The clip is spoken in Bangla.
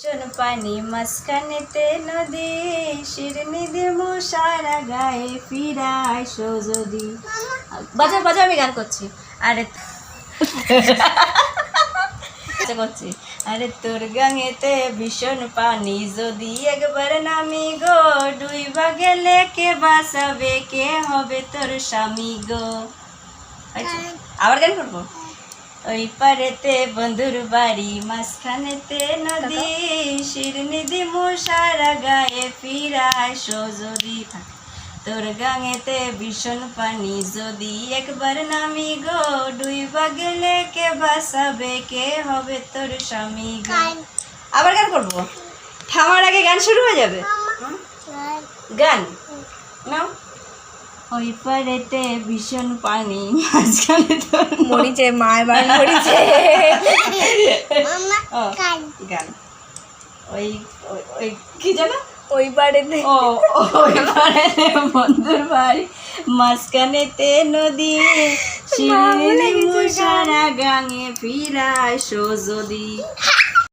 চুন পানি মাঝখানেতে নদী শিরনি দেবো সারা গায়ে ফিরায় যদি বাজা বাজা আমি গান করছি আরে করছি আরে তোর গাঙেতে ভীষণ পানি যদি একবার নামি গো ডুইবা গেলে কে বাঁচাবে কে হবে তোর স্বামী গো আচ্ছা আবার গান করবো ওই পারেতে বন্ধুর বাড়ি মাঝখানেতে নদী শিরনি দিমু সারা গায়ে ফিরায় যদি তোর গাঙেতে ভীষণ পানি যদি একবার নামি গো ডুইবা গেলে কে বাঁচাবে কে হবে তোর স্বামী গো আবার গান করবো থামার আগে গান শুরু হয়ে যাবে গান নাও ওই পারেতে ভীষণ পানি মাঝখানে তোর মরিচে মায়ের বাড়ি মরিচে গান ওই ওই কি জানো ওই বাড়িতে ওই পারেতে বন্ধুর বাড়ি মাঝখানেতে নদী শিরনি সারা গাঙে ফিরায় যদি